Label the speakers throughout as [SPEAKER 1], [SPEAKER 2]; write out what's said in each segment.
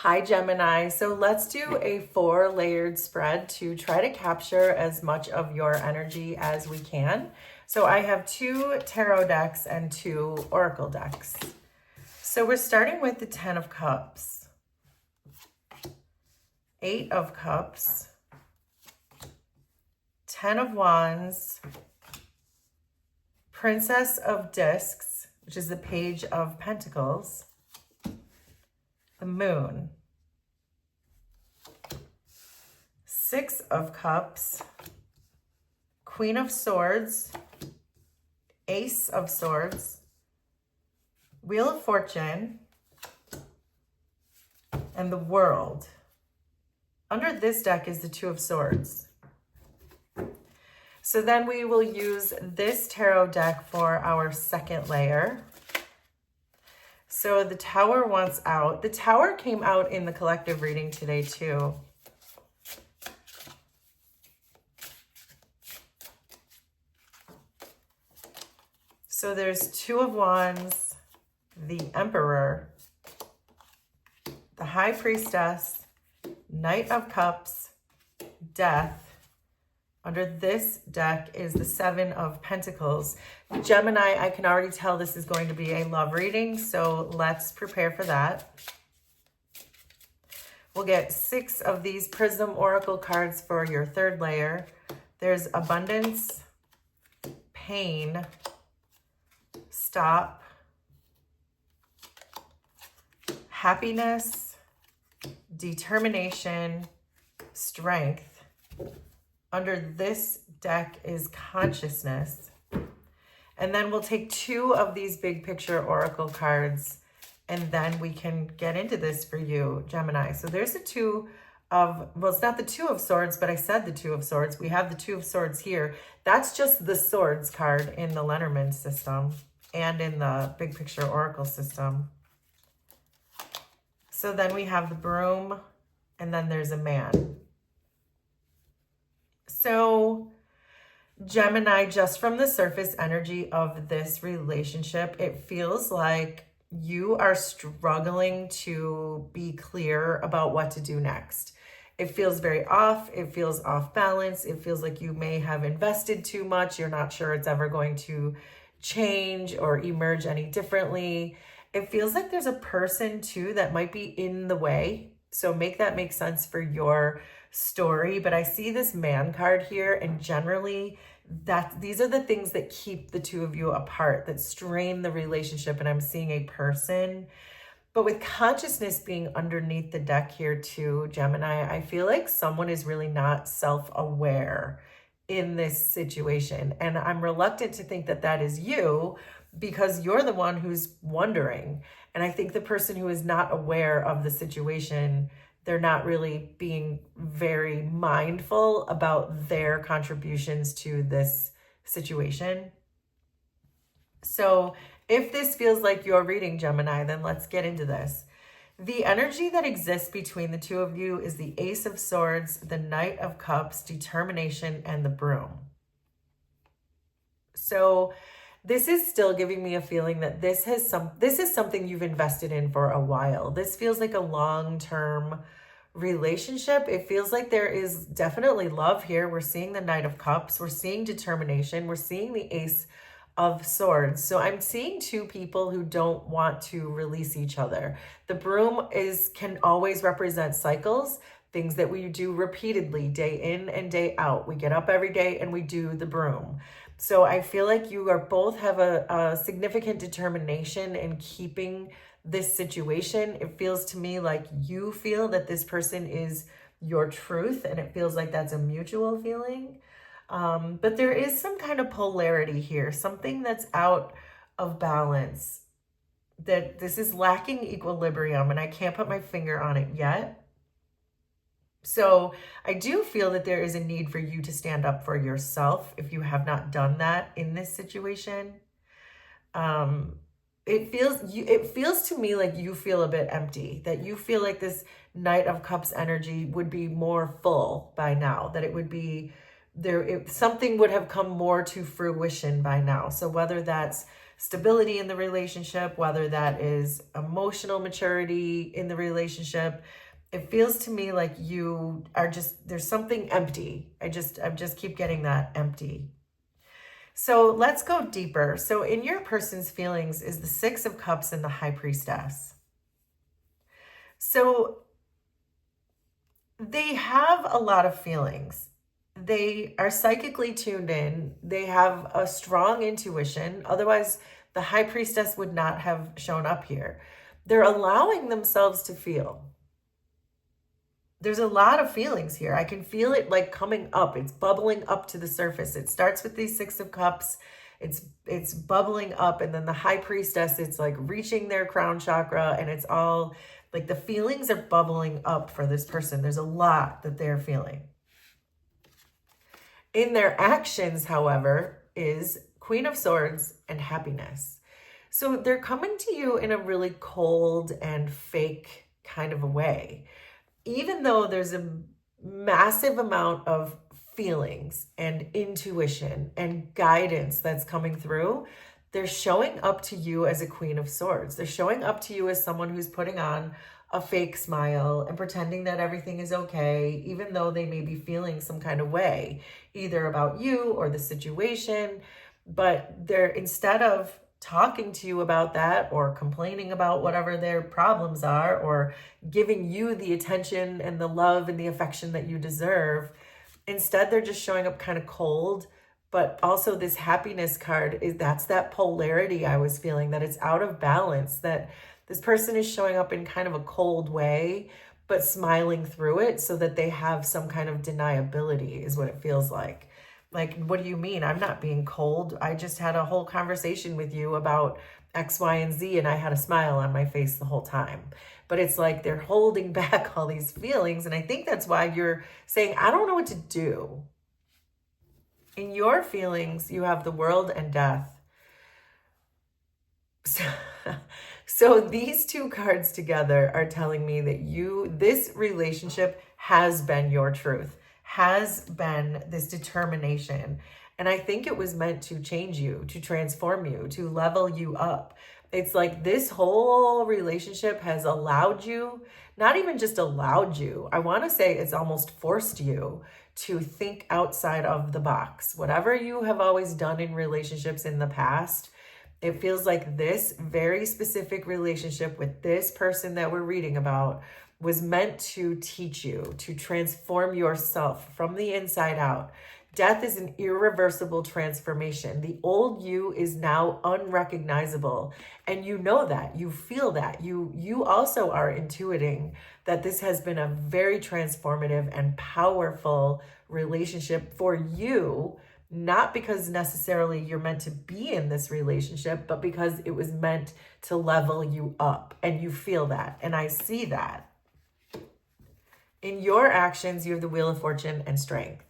[SPEAKER 1] Hi Gemini. So let's do a 4-layered spread to try to capture as much of your energy as we can. So I have 2 tarot decks and 2 oracle decks. So we're starting with the 10 of Cups, 8 of Cups, 10 of Wands, Princess of Discs, which is the Page of Pentacles, the Moon, 6 of Cups, Queen of Swords, Ace of Swords, Wheel of Fortune, and the World. Under this deck is the 2 of Swords. So then we will use this tarot deck for our second layer. So the Tower wants out. The Tower came out in the collective reading today too. So there's 2 of Wands, the Emperor, the High Priestess, Knight of Cups, Death. Under this deck is the 7 of Pentacles. Gemini, I can already tell this is going to be a love reading, so let's prepare for that. We'll get 6 of these Prism Oracle cards for your third layer. There's Abundance, Pain, Stop, Happiness, Determination, Strength. Under this deck is Consciousness. And then we'll take 2 of these big picture oracle cards, and then we can get into this for you, Gemini. So there's the 2 of, well, it's not the 2 of Swords, but I said the 2 of Swords. We have the 2 of Swords here. That's just the Swords card in the Lenormand system and in the big picture oracle system. So then we have the Broom, and then there's a Man. So Gemini, just from the surface energy of this relationship, it feels like you are struggling to be clear about what to do next. It feels very off. It feels off balance. It feels like you may have invested too much. You're not sure it's ever going to change or emerge any differently. It feels like there's a person too that might be in the way. So make that make sense for your story. But I see this Man card here, and generally these are the things that keep the 2 of you apart, that strain the relationship. And I'm seeing a person, but with Consciousness being underneath the deck here too, Gemini, I feel like someone is really not self-aware in this situation. And I'm reluctant to think that that is you, because you're the one who's wondering. And I think the person who is not aware of the situation, they're not really being very mindful about their contributions to this situation. So if this feels like your reading, Gemini, then let's get into this. The energy that exists between the 2 of you is the Ace of Swords, the Knight of Cups, Determination, and the Broom. So this is still giving me a feeling that this is something you've invested in for a while. This feels like a long-term relationship. It feels like there is definitely love here. We're seeing the Knight of Cups. We're seeing determination. We're seeing the Ace of Swords. So I'm seeing 2 people who don't want to release each other. The Broom can always represent cycles, things that we do repeatedly, day in and day out. We get up every day and we do the Broom. So I feel like you are both have a significant determination in keeping this situation. It feels to me like you feel that this person is your truth, and it feels like that's a mutual feeling. But there is some kind of polarity here, something that's out of balance, that this is lacking equilibrium, and I can't put my finger on it yet. So I do feel that there is a need for you to stand up for yourself if you have not done that in this situation. It feels to me like you feel a bit empty, that you feel like this Knight of Cups energy would be more full by now, that it would be something would have come more to fruition by now. So whether that's stability in the relationship, whether that is emotional maturity in the relationship. It feels to me like you are just, there's something empty. I just keep getting that empty. So let's go deeper. So in your person's feelings is the Six of Cups and the High Priestess. So they have a lot of feelings. They are psychically tuned in. They have a strong intuition. Otherwise, the High Priestess would not have shown up here. They're allowing themselves to feel. There's a lot of feelings here. I can feel it like coming up. It's bubbling up to the surface. It starts with these Six of Cups. It's bubbling up, and then the High Priestess, it's like reaching their crown chakra, and it's all like the feelings are bubbling up for this person. There's a lot that they're feeling. In their actions, however, is Queen of Swords and happiness. So they're coming to you in a really cold and fake kind of a way. Even though there's a massive amount of feelings and intuition and guidance that's coming through, they're showing up to you as a Queen of Swords. They're showing up to you as someone who's putting on a fake smile and pretending that everything is okay, even though they may be feeling some kind of way, either about you or the situation. But they're, instead of talking to you about that or complaining about whatever their problems are or giving you the attention and the love and the affection that you deserve, instead they're just showing up kind of cold. But also this happiness card is, that's that polarity I was feeling, that it's out of balance, that this person is showing up in kind of a cold way, but smiling through it so that they have some kind of deniability is what it feels like. Like, what do you mean? I'm not being cold. I just had a whole conversation with you about X, Y, and Z, and I had a smile on my face the whole time. But it's like they're holding back all these feelings. And I think that's why you're saying, I don't know what to do. In your feelings, you have the World and Death. So these two cards together are telling me that this relationship has been your truth, has been this determination. And I think it was meant to change you, to transform you, to level you up. It's like this whole relationship has allowed you, not even just allowed you, I want to say it's almost forced you to think outside of the box. Whatever you have always done in relationships in the past, it feels like this very specific relationship with this person that we're reading about was meant to teach you, to transform yourself from the inside out. Death is an irreversible transformation. The old you is now unrecognizable. And you know that, you feel that. You also are intuiting that this has been a very transformative and powerful relationship for you, not because necessarily you're meant to be in this relationship, but because it was meant to level you up. And you feel that. And I see that. In your actions, you have the Wheel of Fortune and Strength.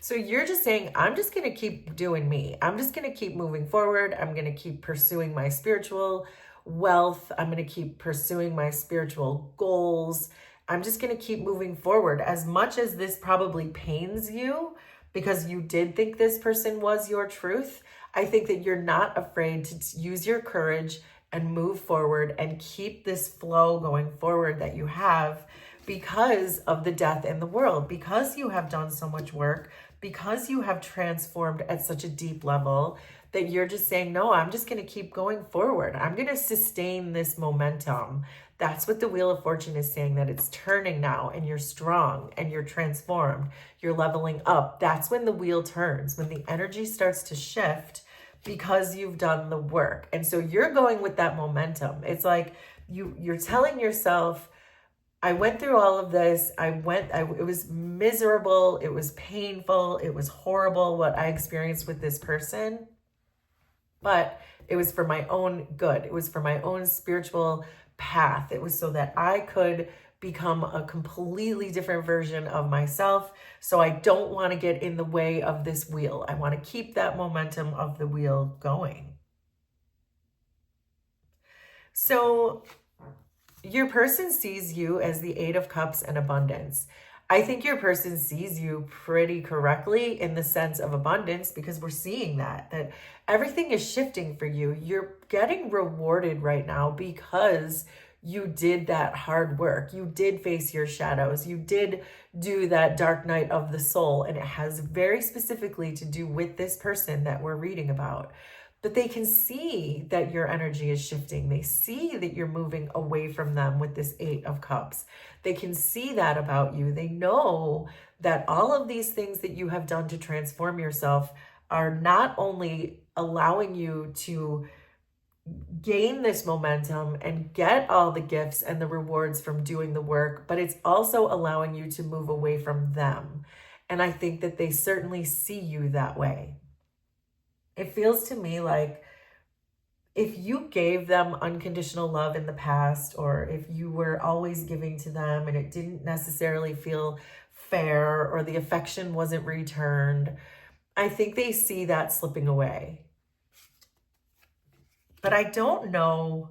[SPEAKER 1] So you're just saying, I'm just going to keep doing me. I'm just going to keep moving forward. I'm going to keep pursuing my spiritual wealth. I'm going to keep pursuing my spiritual goals. I'm just going to keep moving forward. As much as this probably pains you because you did think this person was your truth, I think that you're not afraid to use your courage and move forward and keep this flow going forward that you have because of the death in the world, because you have done so much work, because you have transformed at such a deep level that you're just saying, no, I'm just going to keep going forward. I'm going to sustain this momentum. That's what the Wheel of Fortune is saying, that it's turning now and you're strong and you're transformed. You're leveling up. That's when the wheel turns, when the energy starts to shift because you've done the work. And so you're going with that momentum. It's like you're telling yourself, I went through all of this. It was miserable. It was painful. It was horrible what I experienced with this person, but it was for my own good. It was for my own spiritual path. It was so that I could become a completely different version of myself. So I don't want to get in the way of this wheel. I want to keep that momentum of the wheel going. So your person sees you as the Eight of Cups and abundance. I think your person sees you pretty correctly in the sense of abundance, because we're seeing that everything is shifting for you. You're getting rewarded right now because you did that hard work. You did face your shadows. You did do that dark night of the soul. And it has very specifically to do with this person that we're reading about. But they can see that your energy is shifting. They see that you're moving away from them with this Eight of Cups. They can see that about you. They know that all of these things that you have done to transform yourself are not only allowing you to gain this momentum and get all the gifts and the rewards from doing the work, but it's also allowing you to move away from them. And I think that they certainly see you that way. It feels to me like if you gave them unconditional love in the past, or if you were always giving to them and it didn't necessarily feel fair, or the affection wasn't returned, I think they see that slipping away. But I don't know.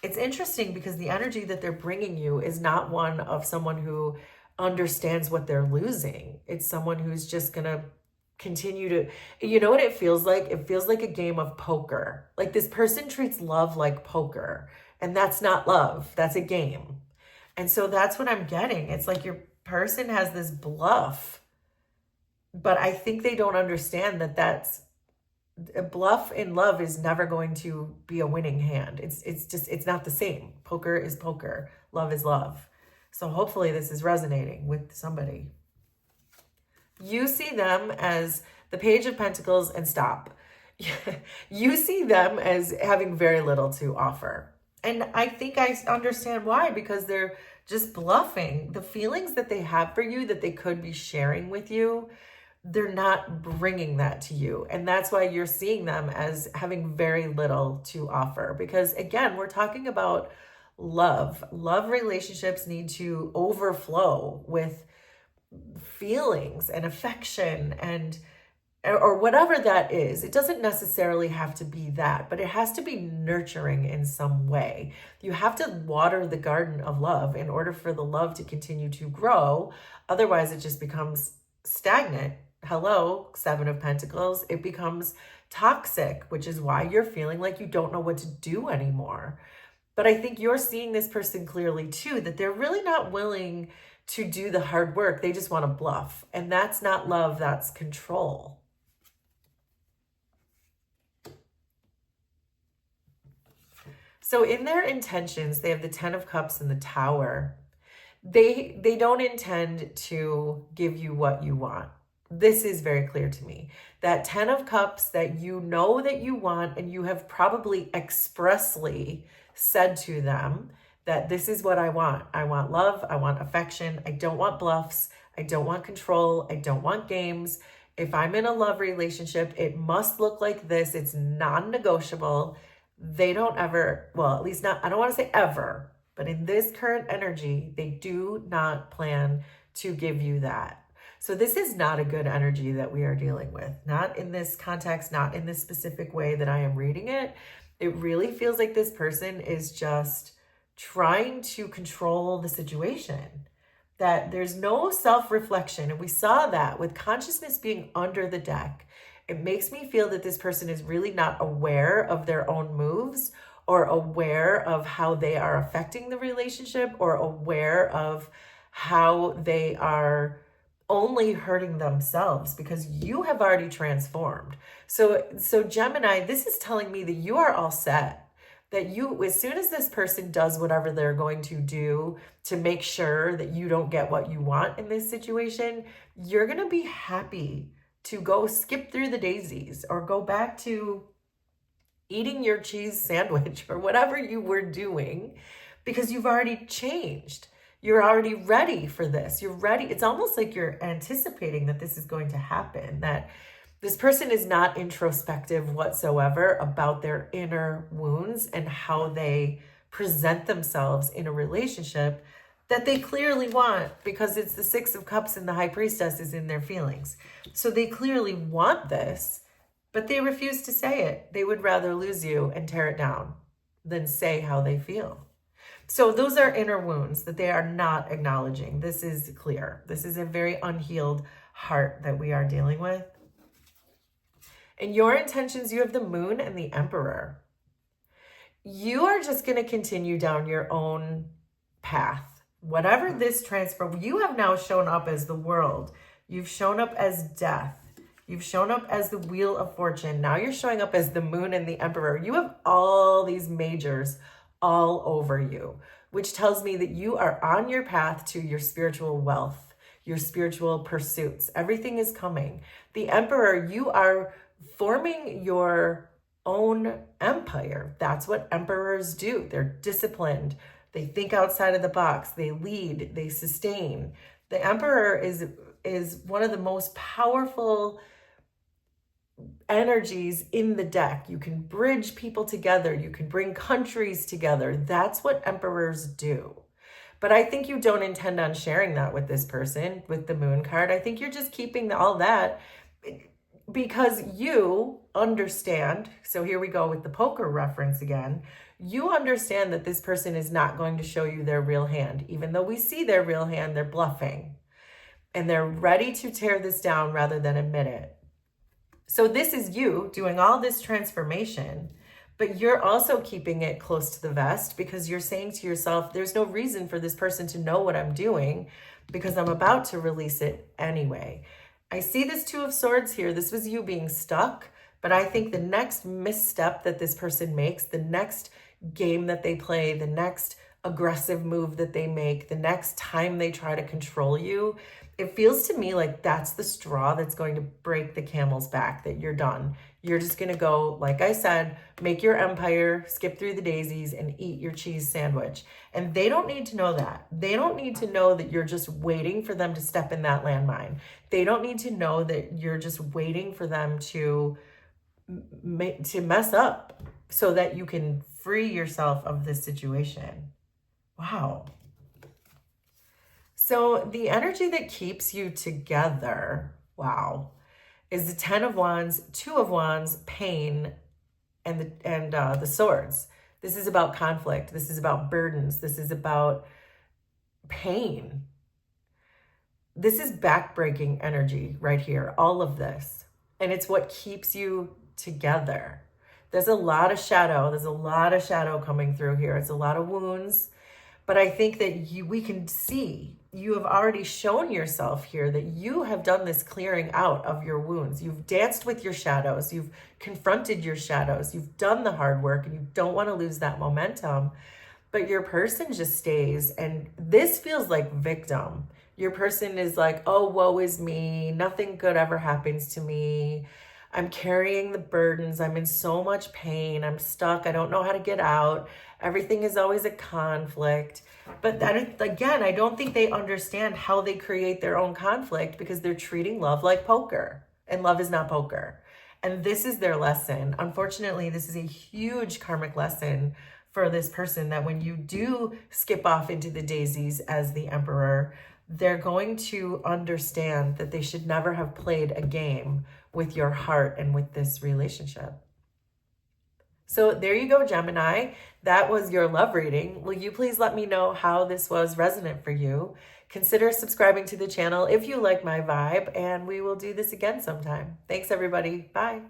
[SPEAKER 1] It's interesting because the energy that they're bringing you is not one of someone who understands what they're losing. It's someone who's just going to continue to, you know what it feels like? It feels like a game of poker. Like this person treats love like poker, and that's not love. That's a game. And so that's what I'm getting. It's like your person has this bluff, but I think they don't understand that that's a bluff in love is never going to be a winning hand. It's not the same. Poker is poker. Love is love. So hopefully this is resonating with somebody. You see them as the Page of Pentacles and stop. You see them as having very little to offer. And I think I understand why, because they're just bluffing. The feelings that they have for you that they could be sharing with you, they're not bringing that to you. And that's why you're seeing them as having very little to offer. Because again, we're talking about love. Love relationships need to overflow with feelings and affection and or whatever that is. It doesn't necessarily have to be that, but it has to be nurturing in some way. You have to water the garden of love in order for the love to continue to grow. Otherwise, it just becomes stagnant. Hello, Seven of Pentacles. It becomes toxic, which is why you're feeling like you don't know what to do anymore. But I think you're seeing this person clearly too, that they're really not willing to do the hard work. They just want to bluff. And that's not love, that's control. So in their intentions, they have the Ten of Cups and the Tower. They don't intend to give you what you want. This is very clear to me. That Ten of Cups that you know that you want, and you have probably expressly said to them that this is what I want. I want love. I want affection. I don't want bluffs. I don't want control. I don't want games. If I'm in a love relationship, it must look like this. It's non-negotiable. They don't ever, well, at least not, I don't want to say ever, but in this current energy, they do not plan to give you that. So this is not a good energy that we are dealing with. Not in this context, not in this specific way that I am reading it. It really feels like this person is just trying to control the situation, that there's no self-reflection. And we saw that with consciousness being under the deck. It makes me feel that this person is really not aware of their own moves, or aware of how they are affecting the relationship, or aware of how they are only hurting themselves, because you have already transformed. So Gemini, this is telling me that you are all set. That you, as soon as this person does whatever they're going to do to make sure that you don't get what you want in this situation, you're going to be happy to go skip through the daisies or go back to eating your cheese sandwich or whatever you were doing, because you've already changed. You're already ready for this. You're ready. It's almost like you're anticipating that this is going to happen, that this person is not introspective whatsoever about their inner wounds and how they present themselves in a relationship that they clearly want, because it's the Six of Cups and the High Priestess is in their feelings. So they clearly want this, but they refuse to say it. They would rather lose you and tear it down than say how they feel. So those are inner wounds that they are not acknowledging. This is clear. This is a very unhealed heart that we are dealing with. In your intentions, you have the moon and the emperor. You are just going to continue down your own path. Whatever this transfer, you have now shown up as the world. You've shown up as death. You've shown up as the wheel of fortune. Now you're showing up as the moon and the emperor. You have all these majors all over you, which tells me that you are on your path to your spiritual wealth, your spiritual pursuits. Everything is coming. The emperor, you are forming your own empire. That's what emperors do. They're disciplined. They think outside of the box. They lead. They sustain. The emperor is one of the most powerful energies in the deck. You can bridge people together. You can bring countries together. That's what emperors do. But I think you don't intend on sharing that with this person, with the moon card. I think you're just keeping all that because you understand. So here we go with the poker reference again. You understand that this person is not going to show you their real hand. Even though we see their real hand, they're bluffing. And they're ready to tear this down rather than admit it. So this is you doing all this transformation, but you're also keeping it close to the vest because you're saying to yourself, there's no reason for this person to know what I'm doing because I'm about to release it anyway. I see this Two of Swords here. This was you being stuck, but I think the next misstep that this person makes, the next game that they play, the next aggressive move that they make, the next time they try to control you, it feels to me like that's the straw that's going to break the camel's back, that you're done. You're just going to go, like I said, make your empire, skip through the daisies, and eat your cheese sandwich. And they don't need to know that. They don't need to know that you're just waiting for them to step in that landmine. They don't need to know that you're just waiting for them to mess up so that you can free yourself of this situation. Wow. So the energy that keeps you together, wow, is the 10 of Wands, 2 of Wands, pain, and the swords. This is about conflict. This is about burdens. This is about pain. This is backbreaking energy right here, all of this. And it's what keeps you together. There's a lot of shadow. There's a lot of shadow coming through here. It's a lot of wounds. But I think that we can see, you have already shown yourself here that you have done this clearing out of your wounds. You've danced with your shadows. You've confronted your shadows. You've done the hard work and you don't want to lose that momentum. But your person just stays. And this feels like victim. Your person is like, oh, woe is me. Nothing good ever happens to me. I'm carrying the burdens. I'm in so much pain. I'm stuck. I don't know how to get out. Everything is always a conflict. But that, again, I don't think they understand how they create their own conflict because they're treating love like poker. And love is not poker. And this is their lesson. Unfortunately, this is a huge karmic lesson for this person, that when you do skip off into the daisies as the emperor, they're going to understand that they should never have played a game with your heart and with this relationship. So there you go, Gemini. That was your love reading. Will you please let me know how this was resonant for you? Consider subscribing to the channel if you like my vibe, and we will do this again sometime. Thanks, everybody. Bye.